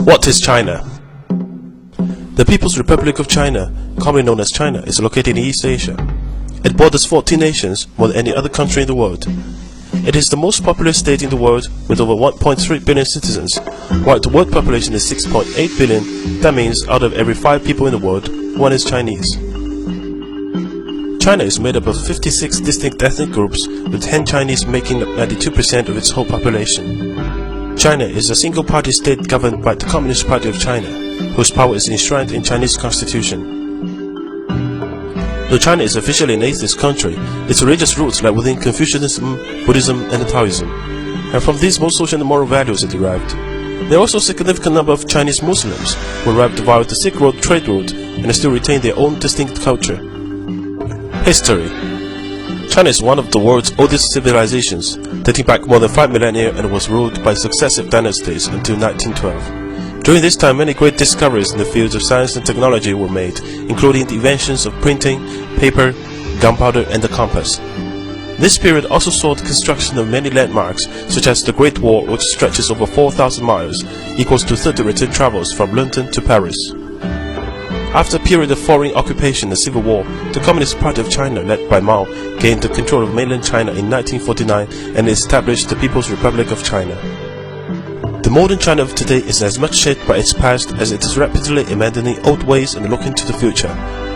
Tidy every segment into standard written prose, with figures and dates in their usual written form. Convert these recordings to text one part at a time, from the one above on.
What is China? The People's Republic of China, commonly known as China, is located in East Asia. It borders 14 nations, more than any other country in the world. It is the most populous state in the world with over 1.3 billion citizens. While the world population is 6.8 billion, that means out of every 5 people in the world, 1 is Chinese. China is made up of 56 distinct ethnic groups, with Han Chinese making up 92% of its whole population. China is a single-party state governed by the Communist Party of China, whose power is enshrined in Chinese constitution. Though China is officially an atheist country, its religious roots lie within Confucianism, Buddhism, and Taoism, and from these most social and moral values are derived. There are also a significant number of Chinese Muslims who arrived via the Silk Road trade route and still retain their own distinct culture. History. China is one of the world's oldest civilizations, dating back more than 5 millennia and was ruled by successive dynasties until 1912. During this time, many great discoveries in the fields of science and technology were made, including the inventions of printing, paper, gunpowder, and the compass. This period also saw the construction of many landmarks, such as the Great Wall, which stretches over 4,000 miles, equals to 30 return travels from London to Paris. After a period of foreign occupation and civil war, the Communist Party of China, led by Mao, gained the control of mainland China in 1949 and established the People's Republic of China. The modern China of today is as much shaped by its past as it is rapidly abandoning old ways and looking to the future.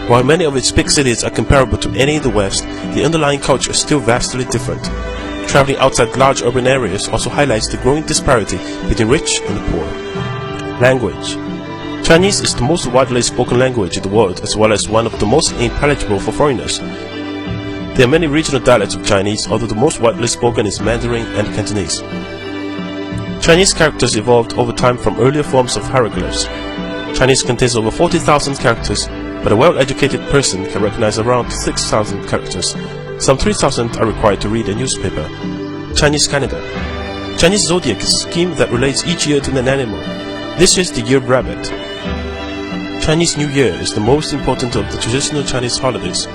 While many of its big cities are comparable to any in the West, the underlying culture is still vastly different. Traveling outside large urban areas also highlights the growing disparity between rich and the poor. Language. Chinese is the most widely spoken language in the world, as well as one of the most intelligible for foreigners. There are many regional dialects of Chinese, although the most widely spoken is Mandarin and Cantonese. Chinese characters evolved over time from earlier forms of hieroglyphs. Chinese contains over 40,000 characters, but a well-educated person can recognize around 6,000 characters. Some 3,000 are required to read a newspaper. Chinese calendar. Chinese zodiac is a scheme that relates each year to an animal. This year is the year of rabbit. Chinese New Year is the most important of the traditional Chinese holidays.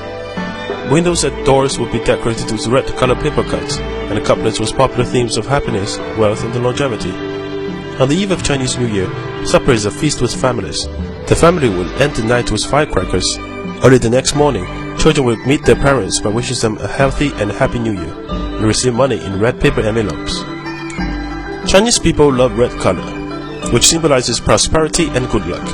Windows and doors will be decorated with red-colored paper cuts, and the couplets with popular themes of happiness, wealth, and longevity. On the eve of Chinese New Year, supper is a feast with families. The family will end the night with firecrackers. Early the next morning, children will meet their parents by wishing them a healthy and happy New Year, and receive money in red paper envelopes. Chinese people love red color, which symbolizes prosperity and good luck.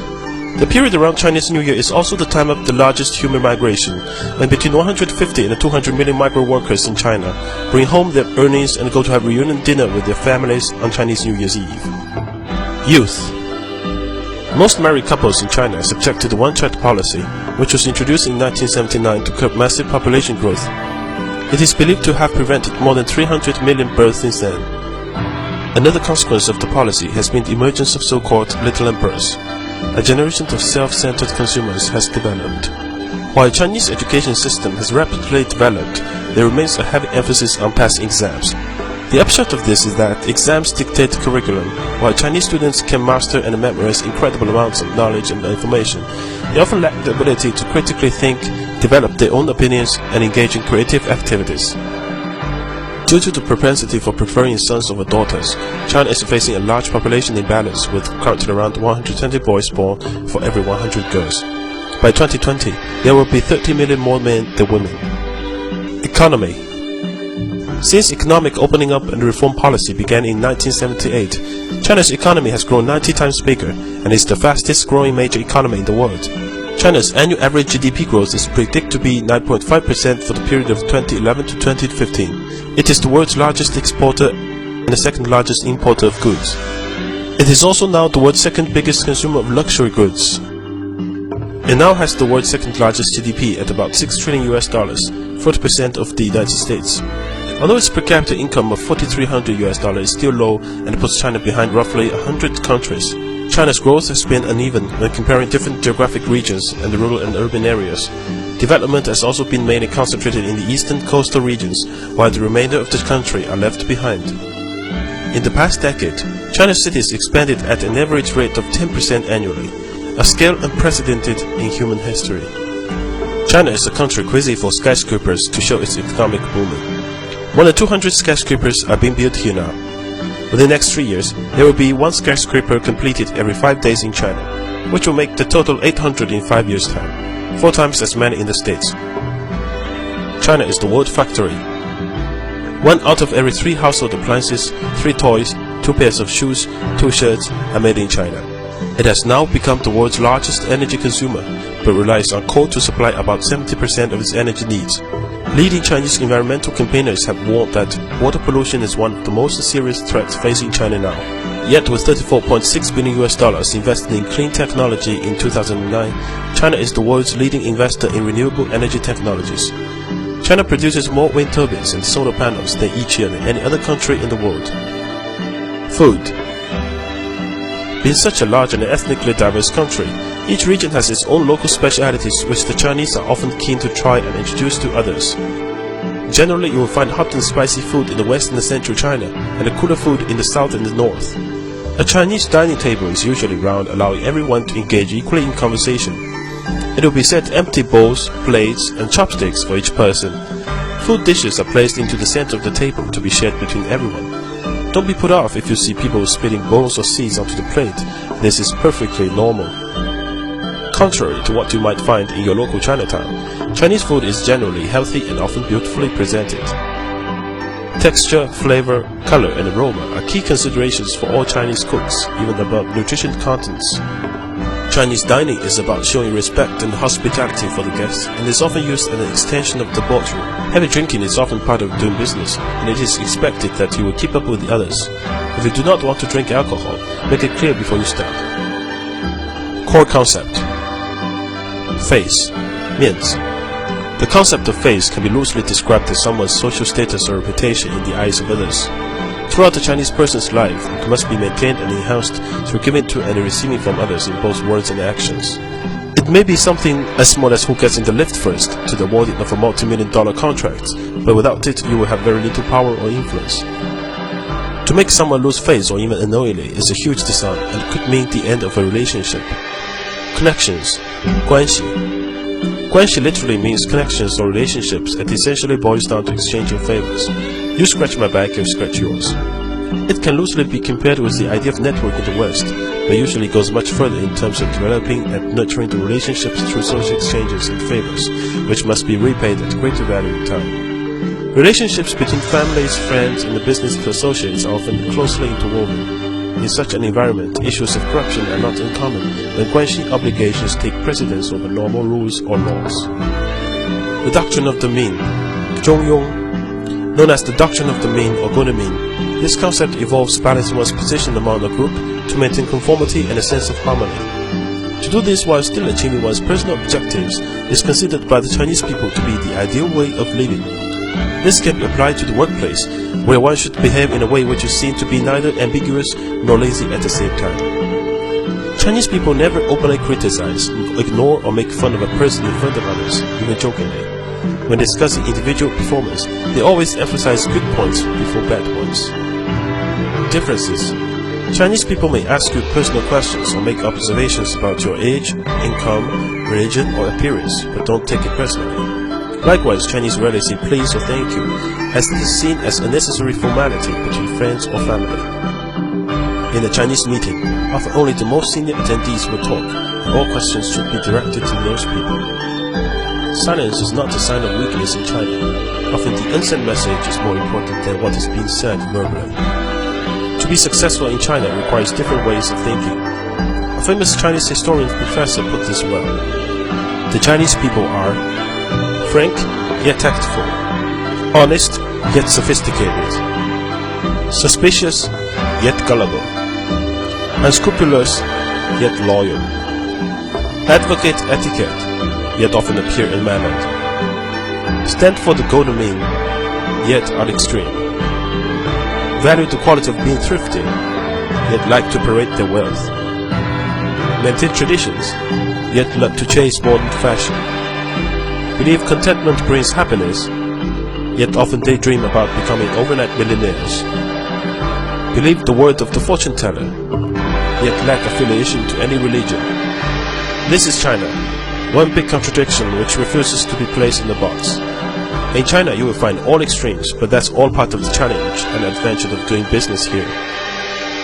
The period around Chinese New Year is also the time of the largest human migration, when between 150 and 200 million migrant workers in China bring home their earnings and go to have reunion dinner with their families on Chinese New Year's Eve. Youth. Most married couples in China are subject to the one-child policy, which was introduced in 1979 to curb massive population growth. It is believed to have prevented more than 300 million births since then. Another consequence of the policy has been the emergence of so-called little emperors. A generation of self-centered consumers has developed. While the Chinese education system has rapidly developed, there remains a heavy emphasis on passing exams. The upshot of this is that exams dictate the curriculum. While Chinese students can master and memorize incredible amounts of knowledge and information, they often lack the ability to critically think, develop their own opinions, and engage in creative activities. Due to the propensity for preferring sons over daughters, China is facing a large population imbalance, with currently around 120 boys born for every 100 girls. By 2020, there will be 30 million more men than women. Economy. Since economic opening up and reform policy began in 1978, China's economy has grown 90 times bigger and is the fastest growing major economy in the world. China's annual average GDP growth is predicted to be 9.5% for the period of 2011 to 2015. It is the world's largest exporter and the second largest importer of goods. It is also now the world's second biggest consumer of luxury goods. It now has the world's second largest GDP at about $6 trillion, 40% of the United States. Although its per capita income of $4,300 is still low and puts China behind roughly 100 countries, China's growth has been uneven when comparing different geographic regions and the rural and urban areas. Development has also been mainly concentrated in the eastern coastal regions, while the remainder of the country are left behind. In the past decade, China's cities expanded at an average rate of 10% annually, a scale unprecedented in human history. China is a country crazy for skyscrapers to show its economic booming. More than 200 skyscrapers are being built here now. Within the next 3 years, there will be 1 skyscraper completed every 5 days in China, which will make the total 800 in 5 years' time, 4 times as many in the States. China is the world factory. 1 out of every 3 household appliances, 3 toys, 2 pairs of shoes, 2 shirts are made in China. It has now become the world's largest energy consumer, but relies on coal to supply about 70% of its energy needs. Leading Chinese environmental campaigners have warned that water pollution is one of the most serious threats facing China now. Yet with $34.6 billion invested in clean technology in 2009, China is the world's leading investor in renewable energy technologies. China produces more wind turbines and solar panels than each year than any other country in the world. Food. Being such a large and ethnically diverse country, each region has its own local specialities which the Chinese are often keen to try and introduce to others. Generally, you will find hot and spicy food in the west and the central China, and the cooler food in the south and the north. A Chinese dining table is usually round, allowing everyone to engage equally in conversation. It will be set empty bowls, plates, and chopsticks for each person. Food dishes are placed into the center of the table to be shared between everyone. Don't be put off if you see people spitting bones or seeds onto the plate. This is perfectly normal. Contrary to what you might find in your local Chinatown, Chinese food is generally healthy and often beautifully presented. Texture, flavor, color, and aroma are key considerations for all Chinese cooks, even above nutrition contents. Chinese dining is about showing respect and hospitality for the guests, and is often used as an extension of the boardroom. Heavy drinking is often part of doing business, and it is expected that you will keep up with the others. If you do not want to drink alcohol, make it clear before you start. Core concept. Face. 面子. The concept of face can be loosely described as someone's social status or reputation in the eyes of others. Throughout the Chinese person's life, it must be maintained and enhanced through giving to and receiving from others in both words and actions. It may be something as small as who gets in the lift first to the awarding of a multi-million-dollar contract, but without it you will have very little power or influence. To make someone lose face or even unknowingly is a huge dishonor and could mean the end of a relationship. Connections. 关系. 关系 literally means connections or relationships and essentially boils down to exchanging favors. You scratch my back, I scratch yours. It can loosely be compared with the idea of network in the West, but usually goes much further in terms of developing and nurturing the relationships through social exchanges and favors, which must be repaid at greater value in time. Relationships between families, friends, and the business associates are often closely interwoven. In such an environment, issues of corruption are not uncommon when guanxi obligations take precedence over normal rules or laws. The doctrine of the mean, 中庸, known as the doctrine of the mean or golden mean, this concept involves balancing one's position among a group to maintain conformity and a sense of harmony. To do this while still achieving one's personal objectives is considered by the Chinese people to be the ideal way of living. This can be applied to the workplace, where one should behave in a way which is seen to be neither ambiguous nor lazy at the same time. Chinese people never openly criticize, ignore, or make fun of a person in front of others, even jokingly. When discussing individual performance, they always emphasize good points before bad ones. Differences. Chinese people may ask you personal questions or make observations about your age, income, religion, or appearance, but don't take it personally. Likewise, Chinese rarely say please or thank you, as it is seen as a necessary formality between friends or family. In a Chinese meeting, often only the most senior attendees will talk, and all questions should be directed to those people. Silence is not a sign of weakness in China. Often the unsent message is more important than what is being said verbally. To be successful in China requires different ways of thinking. A famous Chinese historian professor put this well. The Chinese people are frank yet tactful, honest yet sophisticated, suspicious yet gullible, unscrupulous yet loyal, advocate etiquette yet often appear unmannered, stand for the golden mean yet are extreme, value the quality of being thrifty yet like to parade their wealth, maintain traditions yet love to chase modern fashion, believe contentment brings happiness, yet often daydream about becoming overnight millionaires. Believe the word of the fortune teller, yet lack affiliation to any religion. This is China, one big contradiction which refuses to be placed in a box. In China, you will find all extremes, but that's all part of the challenge and adventure of doing business here.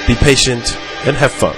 Be patient and have fun.